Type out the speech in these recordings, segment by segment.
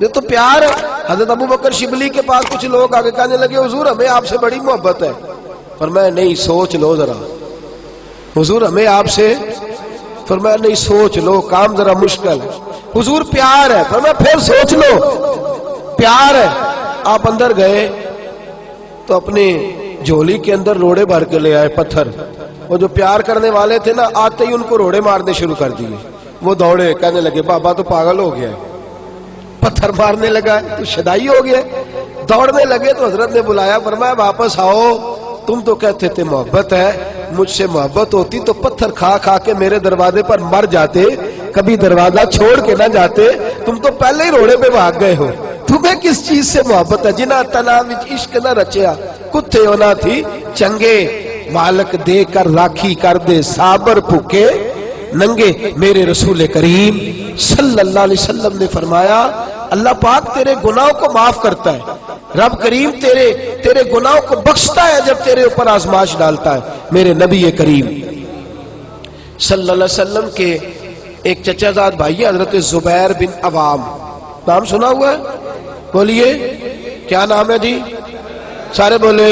یہ تو پیار ہے۔ حضرت ابو بکر شبلی کے پاس کچھ لوگ آگے کہنے لگے حضور ہمیں آپ سے بڑی محبت ہے۔ فرمایا نہیں سوچ لو ذرا، حضور ہمیں آپ سے، فرمایا نہیں سوچ لو، کام ذرا مشکل ہے۔ حضور پیار ہے، فرمایا پھر سوچ لو، پیار ہے۔ آپ اندر گئے تو اپنے جھولی کے اندر روڑے بھر کے لے آئے، پتھر۔ وہ جو پیار کرنے والے تھے نا، آتے ہی ان کو روڑے مارنے شروع کر دیے۔ وہ دوڑے، کہنے لگے بابا تو پاگل ہو گیا ہے، پتھر مارنے لگا ہے، تو شدائی ہو گیا۔ دوڑنے لگے تو حضرت نے بلایا، فرمایا واپس آؤ، تم تو کہتے تھے محبت ہے، مجھ سے محبت ہوتی تو پتھر کھا کھا کے میرے دروازے پر مر جاتے، کبھی دروازہ چھوڑ کے نہ جاتے، تم تو پہلے ہی روڑے پہ بھاگ گئے ہو۔ تمہیں کس چیز سے محبت ہے؟ جنا تنا وچ عشق نہ رچیا، کتے ہونا تھی چنگے، مالک دے کر راکھی کر دے صابر بھوکے ننگے۔ میرے رسول کریم صلی اللہ علیہ وسلم نے فرمایا اللہ پاک تیرے گناہوں کو معاف کرتا ہے، رب کریم تیرے گناہوں کو بخشتا ہے جب تیرے اوپر آزمائش ڈالتا ہے۔ میرے نبی کریم صلی اللہ علیہ وسلم کے ایک چچا زاد بھائی ہے حضرت زبیر بن عوام، نام سنا ہوا ہے؟ بولیے کیا نام ہے جی؟ سارے بولے۔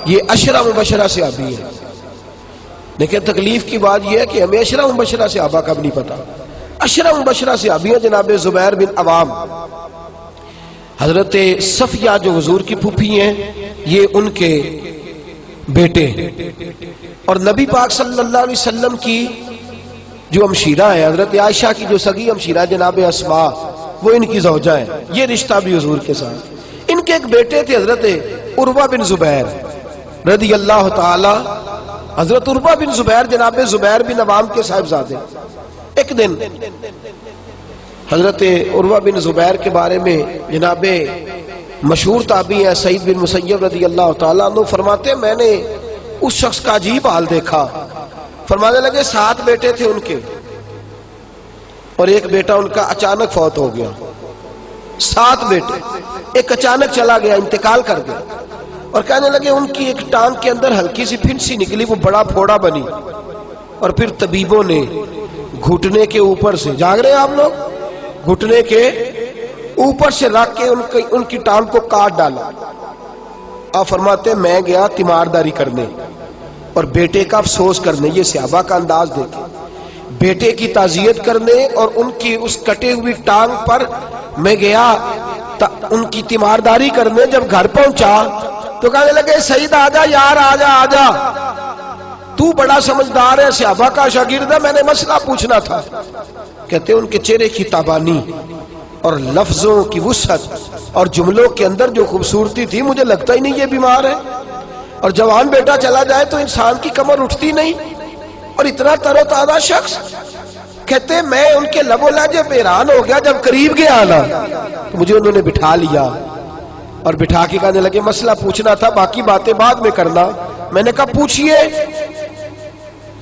یہ عشرہ مبشرہ صحابی ہے، لیکن تکلیف کی بات یہ ہے کہ ہمیں عشرہ مبشرہ صحابہ کا بھی نہیں پتا۔ عشرہ مبشرہ صحابی ہیں جناب زبیر بن عوام، حضرت صفیہ جو حضور کی پھوپھی ہیں یہ ان کے بیٹے، اور نبی پاک صلی اللہ علیہ وسلم کی جو ہمشیرہ ہے حضرت عائشہ کی جو سگی ہمشیرہ جناب اسماء، وہ ان کی زوجہ ہیں، یہ رشتہ بھی حضور کے ساتھ۔ ان کے ایک بیٹے تھے حضرت عروہ بن زبیر رضی اللہ تعالی، حضرت عروہ بن زبیر جناب زبیر بن عوام کے صاحبزادے۔ ایک دن حضرت عروہ بن زبیر کے بارے میں جناب مشہور تابعی ہے سعید بن مسیب رضی اللہ تعالیٰ عنہ فرماتے میں نے اس شخص کا عجیب حال دیکھا۔ فرمانے لگے 7 بیٹے تھے ان کے، اور ایک بیٹا ان کا اچانک فوت ہو گیا۔ 7 بیٹے، ایک اچانک چلا گیا، انتقال کر گیا، اور کہنے لگے ان کی ایک ٹانگ کے اندر ہلکی سی پھنسی نکلی، وہ بڑا پھوڑا بنی، اور پھر طبیبوں نے گھٹنے کے اوپر سے، جاگ رہے ہیں آپ لوگ، گھٹنے کے اوپر سے رکھ کے ان کی ٹانگ کو کاٹ ڈالا۔ آپ فرماتے میں گیا تیمارداری کرنے اور بیٹے کا افسوس کرنے، یہ صحابہ کا انداز دیکھیں، بیٹے کی تعزیت کرنے اور ان کی اس کٹے ہوئی ٹانگ پر میں گیا ان کی تیمارداری کرنے۔ جب گھر پہنچا تو کہنے لگے سعید آجا یار، آجا آجا، تو بڑا سمجھدار ہے، صحابہ کا شاگرد ہے، میں نے مسئلہ پوچھنا تھا۔ کہتے ان کے چہرے کی تابانی اور لفظوں کی وسعت اور جملوں کے اندر جو خوبصورتی تھی، مجھے لگتا ہی نہیں یہ بیمار ہے، اور جوان بیٹا چلا جائے تو انسان کی کمر اٹھتی نہیں، اور اتنا تر و تازہ شخص۔ کہتے میں ان کے لب و لہجے پہ حیران ہو گیا، جب قریب گیا نا تو مجھے انہوں نے بٹھا لیا اور بٹھا کے کہنے لگے مسئلہ پوچھنا تھا، باقی باتیں بعد میں کرنا۔ میں نے کہا پوچھئے،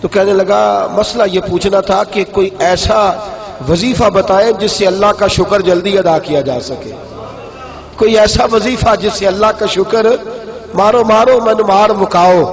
تو کہنے لگا مسئلہ یہ پوچھنا تھا کہ کوئی ایسا وظیفہ بتائیں جس سے اللہ کا شکر جلدی ادا کیا جا سکے، کوئی ایسا وظیفہ جس سے اللہ کا شکر، مارو مارو من مار مکاؤ،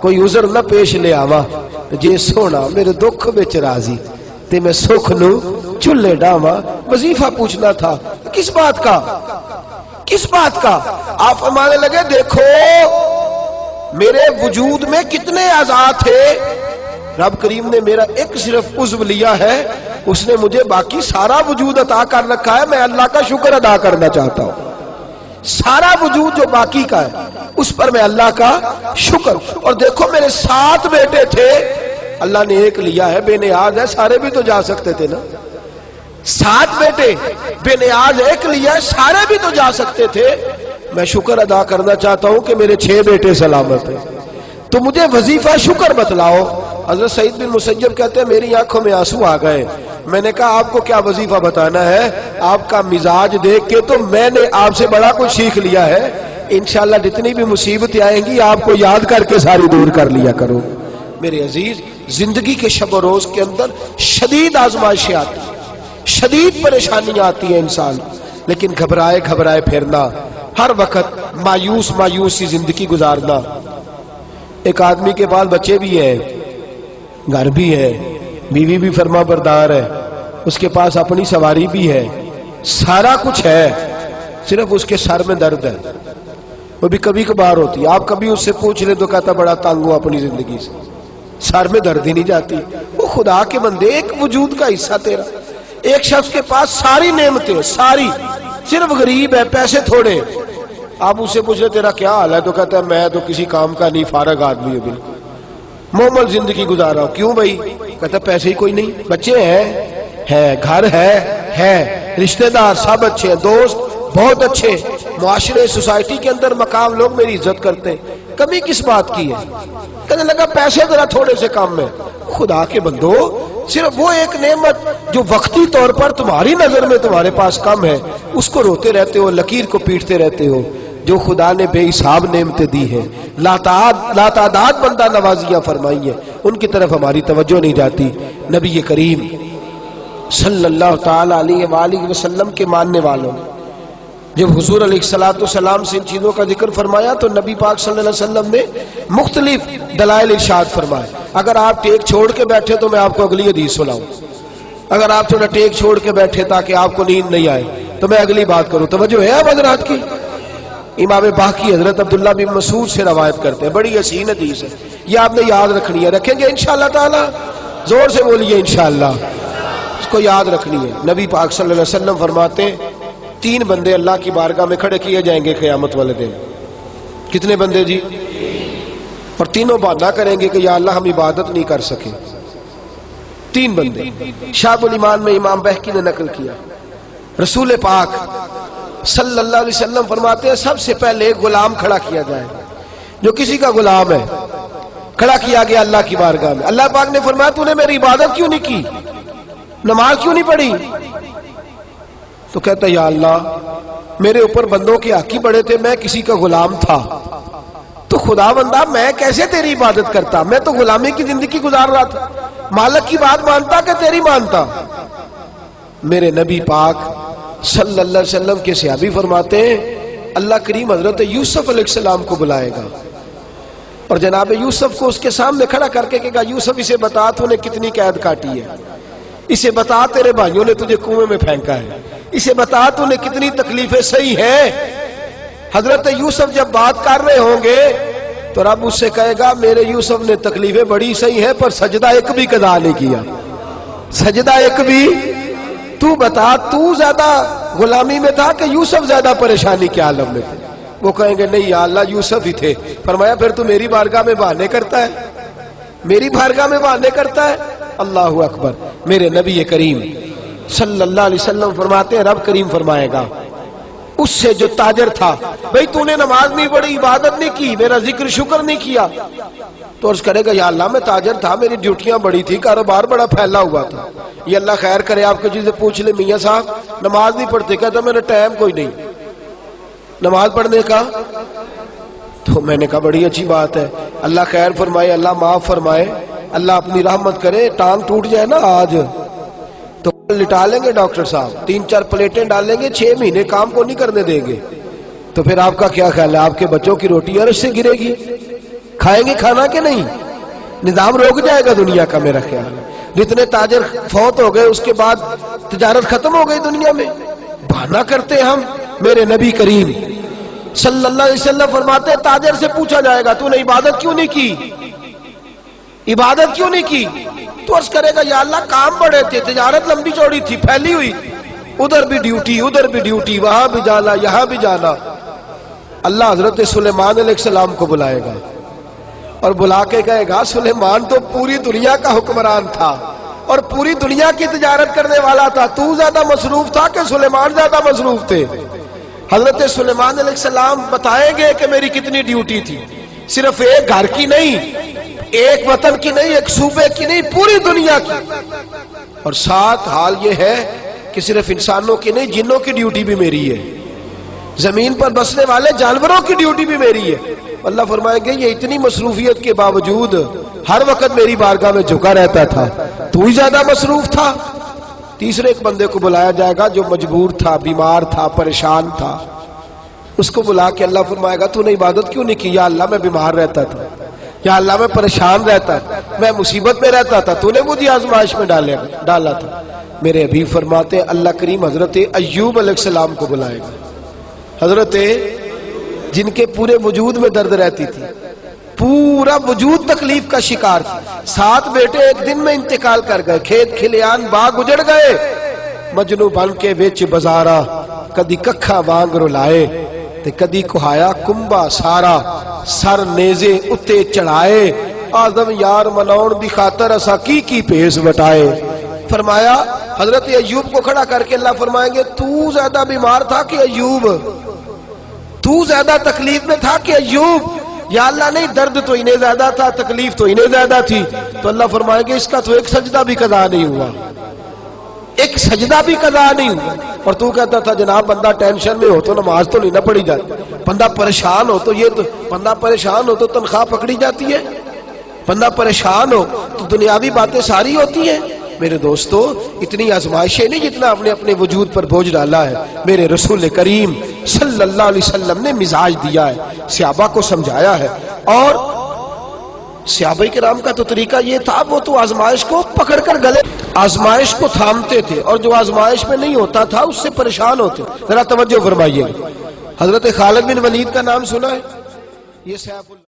کوئی عذر نہ پیش لے آوا، جے سونا میرے دکھ بچ راضی تے میں سکھ نو چلے ڈاواں۔ وظیفہ پوچھنا تھا، کس بات کا، کس بات کا؟ آپ فرمانے لگے دیکھو میرے وجود میں کتنے اعضاء تھے، رب کریم نے میرا ایک صرف عضو لیا ہے، اس نے مجھے باقی سارا وجود عطا کر رکھا ہے، میں اللہ کا شکر ادا کرنا چاہتا ہوں۔ سارا وجود جو باقی کا ہے اس پر میں اللہ کا شکر۔ اور دیکھو میرے 7 بیٹے تھے، اللہ نے ایک لیا ہے، بے نیاز ہے، سارے بھی تو جا سکتے تھے نا۔ 7 بیٹے بے نیاز، ایک لیا ہے، سارے بھی تو جا سکتے تھے۔ میں شکر ادا کرنا چاہتا ہوں کہ میرے 6 بیٹے سلامت ہیں، تو مجھے وظیفہ شکر بتلاؤ۔ حضرت سعید بن مسیب کہتے ہیں میری آنکھوں میں آنسو آ گئے، میں نے کہا آپ کو کیا وظیفہ بتانا ہے؟ آپ کا مزاج دیکھ کے تو میں نے آپ سے بڑا کچھ سیکھ لیا ہے، انشاءاللہ جتنی بھی مصیبتیں آئیں گی آپ کو یاد کر کے ساری دور کر لیا کرو۔ میرے عزیز، زندگی کے شب و روز کے اندر شدید آزمائشیں آتی ہیں، شدید پریشانیاں آتی ہیں انسان، لیکن گھبرائے گھبرائے پھرنا، ہر وقت مایوس مایوس سی زندگی گزارنا۔ ایک آدمی کے پاس بچے بھی ہیں، گھر بھی ہے، بیوی بھی فرما بردار ہے، اس کے پاس اپنی سواری بھی ہے، سارا کچھ ہے، صرف اس کے سر میں درد ہے، وہ بھی کبھی کبھار ہوتی ہے۔ آپ کبھی اس سے پوچھ لیں تو کہتا بڑا تنگ ہوں اپنی زندگی سے، سر میں درد ہی نہیں جاتی۔ وہ خدا کے بندے، ایک وجود کا حصہ تیرا، ایک شخص کے پاس ساری نعمتیں، ساری، صرف غریب ہے، پیسے تھوڑے، آپ اسے پوچھ لیں تیرا کیا حال ہے تو کہتا ہے میں تو کسی کام کا نہیں، فارغ آدمی ہے، بالکل معمول زندگی گزارا ہوں۔ کیوں بھائی؟ کہتا ہے پیسے ہی کوئی نہیں، بچے ہیں، گھر ہے، رشتہ دار سب اچھے ہیں، دوست بہت اچھے، معاشرے سوسائٹی کے اندر مقام، لوگ میری عزت کرتے ہیں، کمی کس بات کی ہے؟ کہنے لگا پیسے ذرا تھوڑے سے کم ہے۔ خدا کے بندو، صرف وہ ایک نعمت جو وقتی طور پر تمہاری نظر میں تمہارے پاس کم ہے، اس کو روتے رہتے ہو، لکیر کو پیٹتے رہتے ہو۔ جو خدا نے بے حساب نعمتیں دی ہیں، لاتعداد بندہ نوازیاں فرمائی ہیں، ان کی طرف ہماری توجہ نہیں جاتی۔ نبی کریم صلی اللہ تعالی علیہ وآلہ وسلم کے ماننے والوں نے جب حضور علیہ السلام سے ان چیزوں کا ذکر فرمایا تو نبی پاک صلی اللہ علیہ وسلم نے مختلف دلائل ارشاد فرمائے۔ اگر آپ ٹیک چھوڑ کے بیٹھے تو میں آپ کو اگلی حدیث سناؤں، اگر آپ تھوڑا ٹیک چھوڑ کے بیٹھے تاکہ آپ کو نیند نہیں آئے تو میں اگلی بات کروں۔ توجہ ہے اب حضرات کی؟ امام باقی حضرت عبداللہ بن مسعود سے روایت کرتے ہیں، بڑی حسین حدیث ہے، یہ آپ نے یاد رکھنی ہے۔ رکھیں گے انشاءاللہ تعالی؟ زور سے بولیے انشاءاللہ، اس کو یاد رکھنی ہے۔ نبی پاک صلی اللہ علیہ وسلم فرماتے ہیں 3 بندے اللہ کی بارگاہ میں کھڑے کیے جائیں گے قیامت والے دن۔ کتنے بندے جی؟ اور تینوں بہانہ کریں گے کہ یا اللہ ہم عبادت نہیں کر سکے۔ 3 بندے، شعب الایمان میں امام بہقی نے نقل کیا۔ رسول پاک صلی اللہ علیہ وسلم فرماتے ہیں سب سے پہلے ایک غلام کھڑا کیا جائے، جو کسی کا غلام ہے، کھڑا کیا گیا اللہ کی بارگاہ میں۔ اللہ پاک نے فرمایا تو نے میری عبادت کیوں نہیں کی، نماز کیوں نہیں پڑھی؟ تو کہتا یا اللہ میرے اوپر بندوں کے حق ہی بڑے تھے، میں کسی کا غلام تھا، تو خدا بندہ میں کیسے تیری عبادت کرتا، میں تو غلامی کی زندگی گزار رہا تھا، مالک کی بات مانتا کہ تیری مانتا؟ میرے نبی پاک صلی اللہ علیہ وسلم کے صحابی فرماتے ہیں اللہ کریم حضرت یوسف علیہ السلام کو بلائے گا اور جناب یوسف کو اس کے سامنے کھڑا کر کے کہے گا یوسف اسے بتا تو نے کتنی قید کاٹی ہے، اسے بتا تیرے بھائیوں نے تجھے کنویں میں پھینکا ہے، اسے بتا تو نے کتنی تکلیفیں سہی ہیں۔ حضرت یوسف جب بات کر رہے ہوں گے تو رب اس سے کہے گا میرے یوسف نے تکلیفیں بڑی سہی ہیں پر سجدہ ایک بھی قضا نہیں کیا، سجدہ ایک بھی۔ تو بتا تو زیادہ غلامی میں تھا کہ یوسف زیادہ پریشانی کے عالم میں تھے؟ وہ کہیں گے نہیں یا اللہ یوسف ہی تھے۔ فرمایا پھر تو میری بارگاہ میں بہانے کرتا ہے، میری بارگاہ میں بہانے کرتا ہے؟ اللہ اکبر۔ میرے نبی کریم صلی اللہ علیہ وسلم فرماتے ہیں رب کریم فرمائے گا اس سے جو تاجر تھا بھئی تو نے نماز نہیں پڑھی، عبادت نہیں کی، میرا ذکر شکر نہیں کیا، تو عرض کرے گا یا اللہ میں تاجر تھا، میری ڈیوٹیاں بڑی تھی، کاروبار بڑا پھیلا ہوا تھا، یہ اللہ خیر کرے آپ کو چیزیں پوچھ لے میاں صاحب نماز نہیں پڑھتے، کہتا میں نے ٹائم کوئی نہیں نماز پڑھنے کا۔ تو میں نے کہا بڑی اچھی بات ہے، اللہ خیر فرمائے، اللہ معاف فرمائے، اللہ اپنی رحمت کرے، ٹانگ ٹوٹ جائے نا آج تو لٹا لیں گے ڈاکٹر صاحب، 3-4 پلیٹیں ڈال لیں گے، 6 مہینے کام کو نہیں کرنے دیں گے، تو پھر آپ کا کیا خیال ہے آپ کے بچوں کی روٹی عرش سے گرے گی؟ کھائیں گے کھانا کہ نہیں؟ نظام روک جائے گا دنیا کا میرا خیال ہے۔ جتنے تاجر فوت ہو گئے اس کے بعد تجارت ختم ہو گئی دنیا میں، بہانہ کرتے ہم۔ میرے نبی کریم صلی اللہ علیہ وسلم فرماتے ہیں تاجر سے پوچھا جائے گا تو نے عبادت کیوں نہیں کی، عبادت کیوں نہیں کی؟ تو عرض کرے گا یا اللہ کام بڑے تھے، تجارت لمبی چوڑی تھی، پھیلی ہوئی، ادھر بھی ڈیوٹی ادھر بھی ڈیوٹی، وہاں بھی جانا یہاں بھی جانا۔ اللہ حضرت سلیمان علیہ السلام کو بلائے گا اور بلا کے کہے گا سلیمان تو پوری دنیا کا حکمران تھا اور پوری دنیا کی تجارت کرنے والا تھا، تو زیادہ مصروف تھا کہ سلیمان زیادہ مصروف تھے؟ حضرت سلیمان علیہ السلام بتائیں گے کہ میری کتنی ڈیوٹی تھی، صرف ایک گھر کی نہیں، ایک وطن کی نہیں، ایک صوبے کی نہیں، پوری دنیا کی۔ اور ساتھ حال یہ ہے کہ صرف انسانوں کی نہیں، جنوں کی ڈیوٹی بھی میری ہے، زمین پر بسنے والے جانوروں کی ڈیوٹی بھی میری ہے۔ اللہ فرمائیں گے یہ اتنی مصروفیت کے باوجود ہر وقت میری بارگاہ میں جھکا رہتا تھا، تو ہی زیادہ مصروف تھا۔ تیسرے ایک بندے کو بلایا جائے گا جو مجبور تھا، بیمار تھا، پریشان تھا، اس کو بلا کے اللہ فرمائے گا تو نے عبادت کیوں نہیں کی؟ یا اللہ میں بیمار رہتا تھا، یا اللہ میں پریشان رہتا تھا، میں مصیبت میں رہتا تھا، تو نے مجھے آزمائش میں ڈالا تھا۔ میرے حبیب فرماتے ہیں اللہ کریم حضرت ایوب علیہ السلام کو بلائے گا، حضرت جن کے پورے وجود میں درد رہتی تھی، پورا وجود تکلیف کا شکار تھا، 7 بیٹے ایک دن میں انتقال کر گئے، کھیت کھلیان باغ اجڑ گئے، مجنو بن کے وچ بازارا کدی ککھا وانگ رلائے تے کدی کہایا کنبا سارا، سر نیزے اتے چڑھائے، آدم یار مناؤن دی خاطر اسا کی پیس وٹائے۔ فرمایا حضرت ایوب کو کھڑا کر کے اللہ فرمائیں گے تو زیادہ بیمار تھا کہ ایوب؟ تو زیادہ تکلیف میں تھا کہ ایوب؟ یا اللہ نہیں، درد تو انہیں زیادہ تھا، تکلیف تو انہیں زیادہ تھی۔ تو اللہ فرمائیں گے اس کا تو ایک سجدہ بھی قضا نہیں ہوا، ایک سجدہ بھی قضا نہیں ہوا۔ اور تو کہتا تھا جناب بندہ ٹینشن میں ہو تو نماز تو نہیں نہ پڑھی جاتی، بندہ پریشان ہو تو تنخواہ پکڑی جاتی ہے، بندہ پریشان ہو تو دنیاوی باتیں ساری ہوتی ہیں۔ میرے دوستو اتنی آزمائشیں نہیں جتنا اپنے اپنے وجود پر بوجھ ڈالا ہے۔ میرے رسول کریم صلی اللہ علیہ وسلم نے مزاج دیا ہے، صحابہ کو سمجھایا ہے، اور صحابہ کرام کا تو طریقہ یہ تھا، وہ تو آزمائش کو پکڑ کر گلے آزمائش کو تھامتے تھے، اور جو آزمائش میں نہیں ہوتا تھا اس سے پریشان ہوتے۔ ذرا توجہ فرمائیے، حضرت خالد بن ولید کا نام سنا ہے؟ یہ سیف اللہ